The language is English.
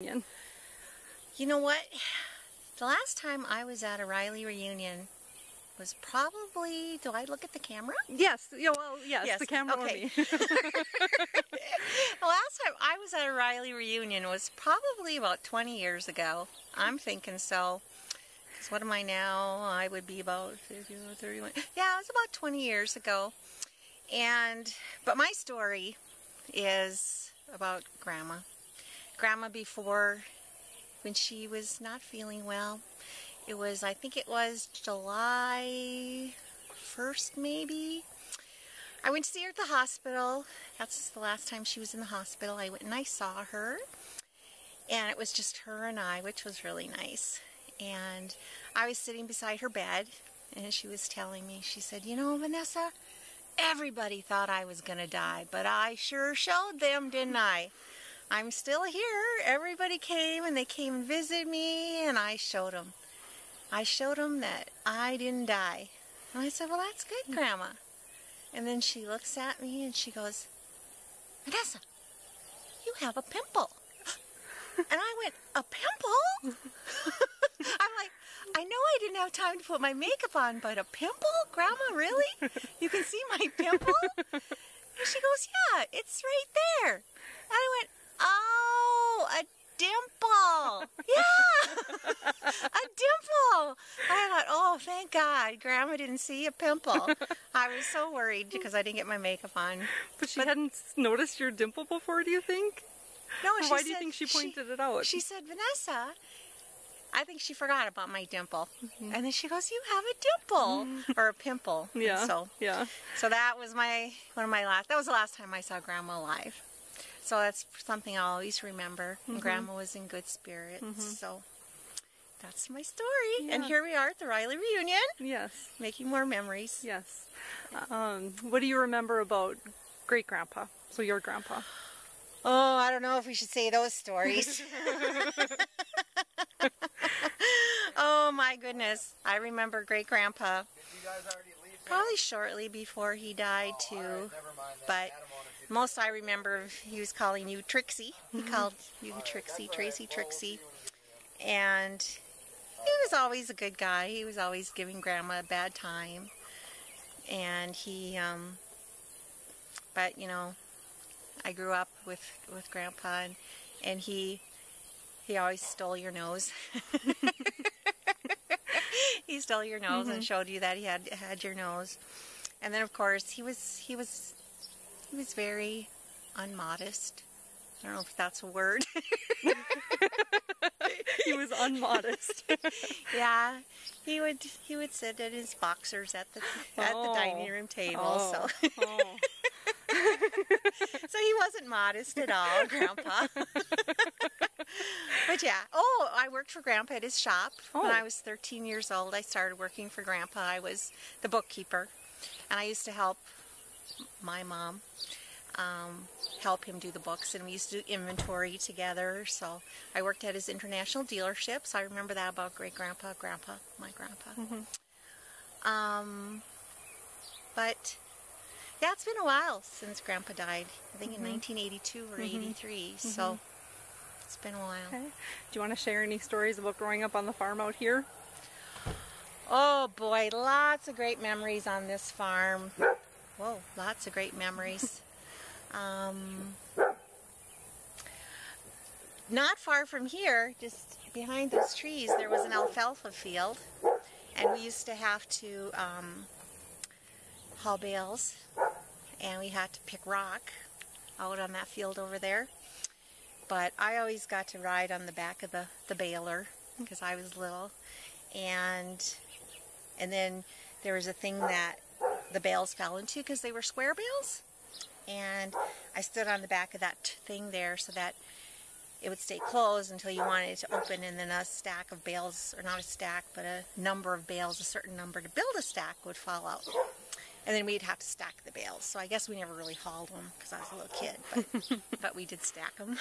You know what? The last time I was at a Raile reunion was probably, do I look at the camera? Yes. Yeah, well, yes, the camera okay. or me. The last time I was at a Raile reunion was probably about 20 years ago. I'm thinking so. Because what am I now? I would be about 51, 31. Yeah, it was about 20 years ago. But my story is about Grandma. Grandma before, when she was not feeling well. I think it was July 1st maybe. I went to see her at the hospital. That's the last time she was in the hospital. I went and I saw her. And it was just her and I, which was really nice. And I was sitting beside her bed, and she was telling me, she said, you know, Vanessa, everybody thought I was going to die, but I sure showed them, didn't I? I'm still here. Everybody came, and they came and visited me, and I showed them. I showed them that I didn't die. And I said, well, that's good, Grandma. And then she looks at me, and she goes, Vanessa, you have a pimple. And I went, a pimple? I'm like, I know I didn't have time to put my makeup on, but a pimple? Grandma, really? You can see my pimple? And she goes, yeah, it's right there. And I went, oh, a dimple. Yeah, a dimple. I thought, oh, thank God, Grandma didn't see a pimple. I was so worried because I didn't get my makeup on. But she hadn't noticed your dimple before, do you think? No, why do you think she pointed it out? She said, Vanessa, I think she forgot about my dimple. And then she goes, you have a dimple. Or a pimple. Yeah. And so that was that was the last time I saw Grandma live. So that's something I'll always remember. Grandma was in good spirits. So that's my story. Yeah. And here we are at the Raile reunion. Yes. Making more memories. Yes. What do you remember about great-grandpa? So your grandpa. Oh, I don't know if we should say those stories. Oh my goodness. I remember great-grandpa probably shortly before he died too. But most I remember, he was calling you Trixie. He called you Trixie, Tracy Trixie. And he was always a good guy. He was always giving Grandma a bad time. And but you know, I grew up with Grandpa, and he always stole your nose. He stole your nose and showed you that he had your nose. And then of course he was very unmodest. I don't know if that's a word. He was unmodest. Yeah, he would sit in his boxers at the dining room table. So he wasn't modest at all, Grandpa. But yeah, I worked for Grandpa at his shop. When I was 13 years old, I started working for Grandpa. I was the bookkeeper, and I used to help my mom help him do the books, and we used to do inventory together. So I worked at his international dealership, so I remember that about great-grandpa, my grandpa. But yeah, it's been a while since Grandpa died. I think in 1982 or 83, so it's been a while. Okay. Do you want to share any stories about growing up on the farm out here? Oh boy, lots of great memories on this farm. Whoa, lots of great memories. Not far from here, just behind those trees, there was an alfalfa field, and we used to have to haul bales, and we had to pick rock out on that field over there. But I always got to ride on the back of the baler because I was little, and then there was a thing that the bales fell into because they were square bales, and I stood on the back of that thing there so that it would stay closed until you wanted it to open, and then a stack of bales, or not a stack, but a number of bales, a certain number to build a stack, would fall out. And then we'd have to stack the bales. So I guess we never really hauled them because I was a little kid, but we did stack them.